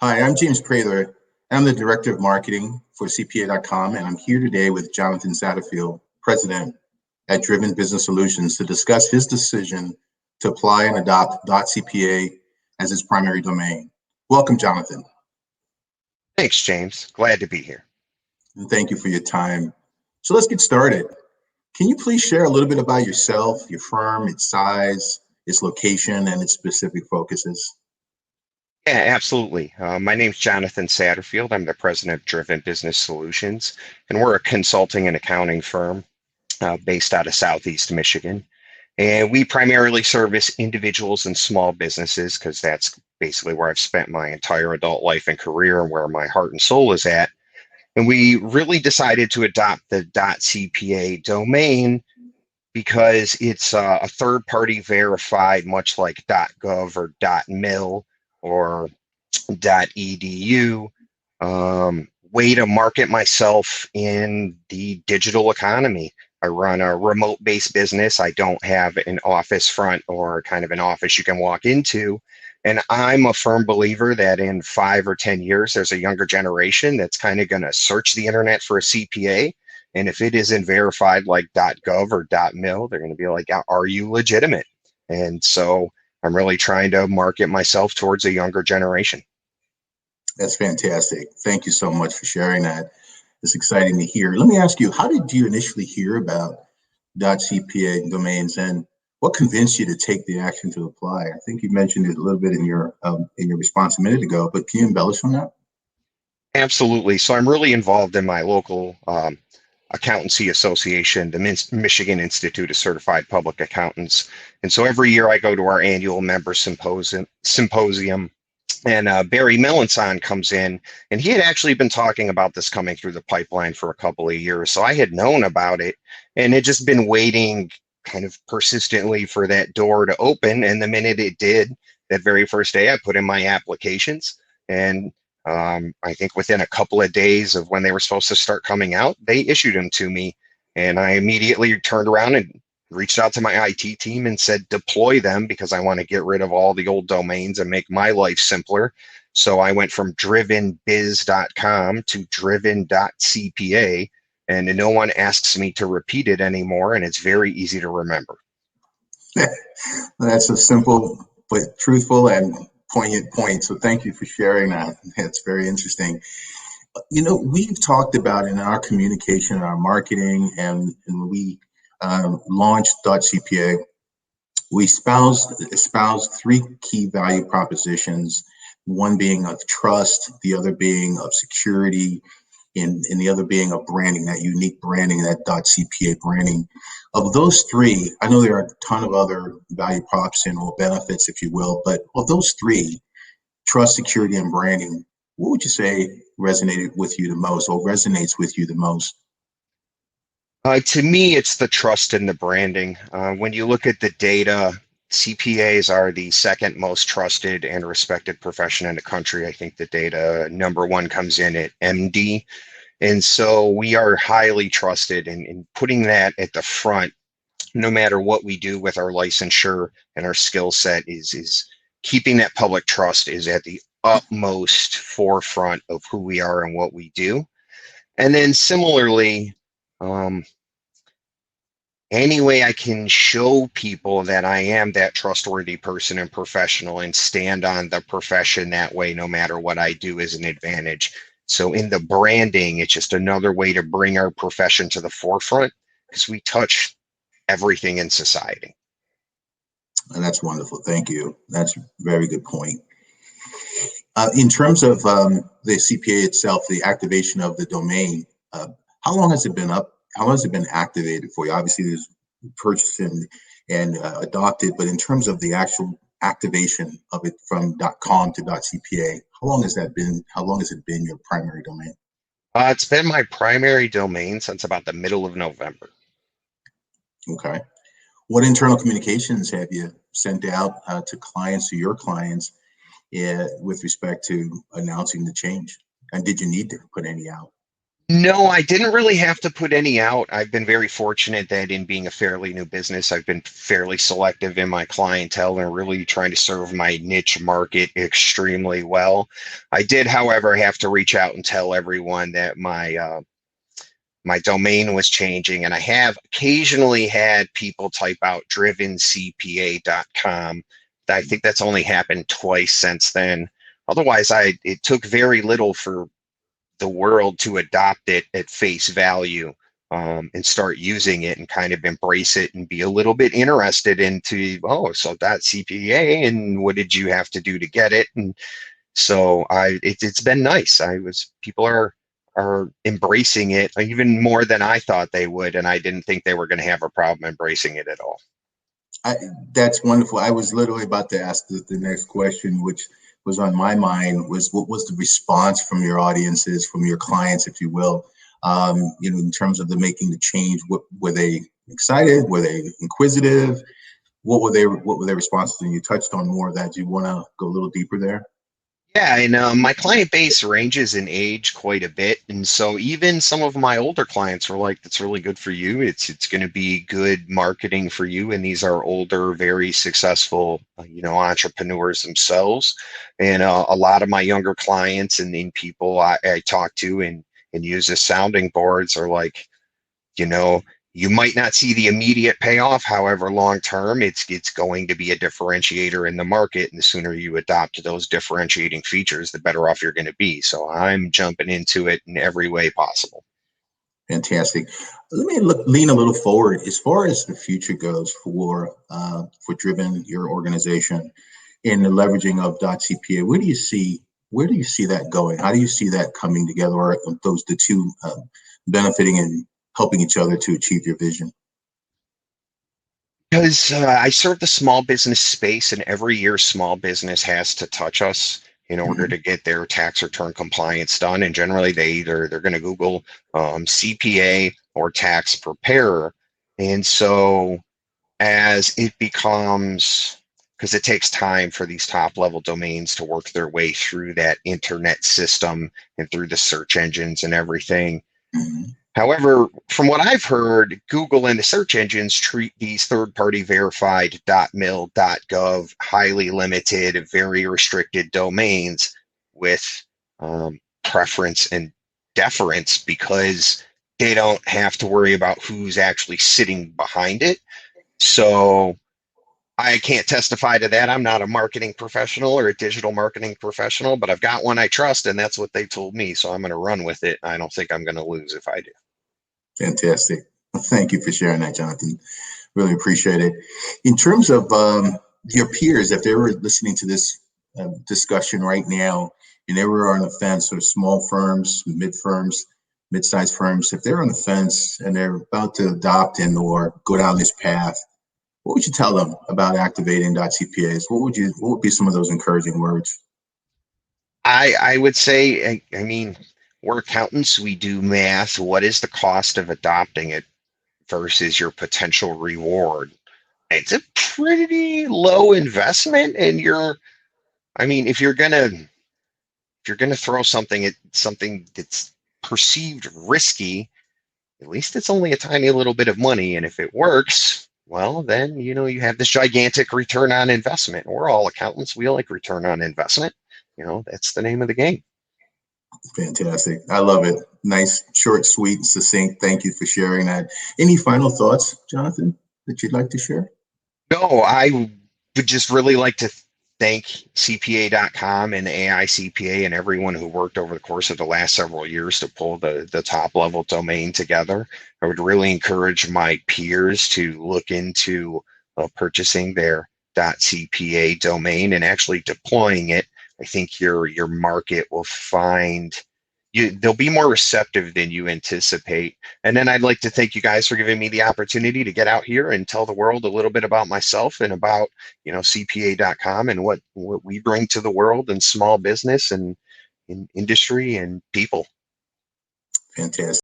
Hi, I'm James Prather. I'm the Director of Marketing for CPA.com, and I'm here today with Jonathan Satterfield, President at Driven Business Solutions, to discuss his decision to apply and adopt .cpa as his primary domain. Welcome, Jonathan, Thanks, James. Glad to be here. and thank you for your time. So let's get started. Can you please share a little bit about yourself, your firm, its size, its location, and its specific focuses? Yeah, absolutely. My name's Jonathan Satterfield. I'm the president of Driven Business Solutions, and we're a consulting and accounting firm based out of Southeast Michigan. And we primarily service individuals and small businesses because that's basically where I've spent my entire adult life and career and where my heart and soul is at. And we really decided to adopt the .cpa domain because it's a third party verified, much like .gov or .mil or .edu, way to market myself in the digital economy. I run a remote based business. I don't have an office front or kind of an office you can walk into. And I'm a firm believer that in 5 or 10 years, there's a younger generation that's kind of going to search the internet for a CPA. And if it isn't verified like .gov or .mil, they're going to be like, are you legitimate? And so I'm really trying to market myself towards a younger generation. That's fantastic. Thank you so much for sharing that. It's exciting to hear. Let me ask you, how did you initially hear about .cpa domains, and what convinced you to take the action to apply? I think you mentioned it a little bit in your response a minute ago, but can you embellish on that? Absolutely. So I'm really involved in my local accountancy association, the Michigan Institute of Certified Public Accountants. And so every year I go to our annual member symposium, and Barry Melanson comes in, and he had actually been talking about this coming through the pipeline for a couple of years. So I had known about it and had just been waiting kind of persistently for that door to open. And the minute it did, that very first day, I put in my applications. And I think within a couple of days of when they were supposed to start coming out, they issued them to me. And I immediately turned around and reached out to my IT team and said, deploy them because I want to get rid of all the old domains and make my life simpler. So I went from drivenbiz.com to driven.cpa, and no one asks me to repeat it anymore. And it's very easy to remember. That's a simple but truthful and poignant point. So thank you for sharing that. It's very interesting. You know, we've talked about in our communication, our marketing, and when we launched .cpa, we espoused three key value propositions, one being of trust, the other being of security, and the other being of branding, that unique branding, that .cpa branding. Of those three, I know there are a ton of other value props and or benefits, if you will, but of those three, trust, security, and branding, what would you say resonated with you the most or resonates with you the most? To me, it's the trust in the branding. When you look at the data, CPAs are the second most trusted and respected profession in the country. I think the data number one comes in at MD. And so we are highly trusted, and putting that at the front, no matter what we do with our licensure and our skill set, is keeping that public trust is at the utmost forefront of who we are and what we do. And then similarly, any way I can show people that I am that trustworthy person and professional and stand on the profession that way, no matter what I do, is an advantage. So in the branding, it's just another way to bring our profession to the forefront because we touch everything in society. And that's wonderful. Thank you. That's a very good point. In terms of the CPA itself, the activation of the domain, how long has it been up? How long has it been activated for you? Obviously, there's purchased and adopted, but in terms of the actual activation of it from .com to .cpa, how long has that been? How long has it been your primary domain? It's been my primary domain since about the middle of November. Okay. What internal communications have you sent out to clients, to your clients, with respect to announcing the change? And did you need to put any out? No, I didn't really have to put any out. I've been very fortunate that in being a fairly new business, I've been fairly selective in my clientele and really trying to serve my niche market extremely well. I did, however, have to reach out and tell everyone that my domain was changing, and I have occasionally had people type out CPA.com. I think that's only happened twice since then. Otherwise, it took very little for the world to adopt it at face value, and start using it and kind of embrace it and be a little bit interested into, oh, so that's CPA and what did you have to do to get it? And so it's been nice. People are embracing it even more than I thought they would, and I didn't think they were going to have a problem embracing it at all. I, that's wonderful. I was literally about to ask the next question, which was on my mind, was what was the response from your audiences, from your clients, if you will, in terms of the making the change. What were they excited? Were they inquisitive? What were their responses? And you touched on more of that. Do you want to go a little deeper there? Yeah, and my client base ranges in age quite a bit, and so even some of my older clients were like, "That's really good for you. It's going to be good marketing for you." And these are older, very successful, entrepreneurs themselves. And a lot of my younger clients and people I talk to and use as sounding boards are like, you know, you might not see the immediate payoff. However, long term, it's going to be a differentiator in the market. And the sooner you adopt those differentiating features, the better off you're going to be. So I'm jumping into it in every way possible. Fantastic. Let me lean a little forward as far as the future goes for Driven, your organization, in the leveraging of .cpa. Where do you see that going? How do you see that coming together, or those the two benefiting and helping each other to achieve your vision? Because I serve the small business space, and every year small business has to touch us in order Mm-hmm. to get their tax return compliance done. And generally, they're going to Google CPA or tax preparer. And so as it becomes, because it takes time for these top level domains to work their way through that internet system and through the search engines and everything. Mm-hmm. However, from what I've heard, Google and the search engines treat these third-party verified .mil, .gov, highly limited, very restricted domains with preference and deference because they don't have to worry about who's actually sitting behind it. So I can't testify to that. I'm not a marketing professional or a digital marketing professional, but I've got one I trust, and that's what they told me. So I'm going to run with it. I don't think I'm going to lose if I do. Fantastic. Thank you for sharing that, Jonathan. Really appreciate it. In terms of your peers, if they were listening to this discussion right now and they were on the fence, or small firms, mid-sized firms, if they're on the fence and they're about to adopt and or go down this path, what would you tell them about activating .cpas? What would be some of those encouraging words? I would say, I mean, we're accountants, we do math. What is the cost of adopting it versus your potential reward? It's a pretty low investment, and I mean, if you're gonna throw something at something that's perceived risky, at least it's only a tiny little bit of money. And if it works, well, then, you have this gigantic return on investment. We're all accountants. We like return on investment. That's the name of the game. Fantastic. I love it. Nice, short, sweet, and succinct. Thank you for sharing that. Any final thoughts, Jonathan, that you'd like to share? No, I would just really like to thank CPA.com and AICPA and everyone who worked over the course of the last several years to pull the top level domain together. I would really encourage my peers to look into purchasing their .cpa domain and actually deploying it. I think your market will find they'll be more receptive than you anticipate. And then I'd like to thank you guys for giving me the opportunity to get out here and tell the world a little bit about myself and about, CPA.com and what we bring to the world and small business and in industry and people. Fantastic.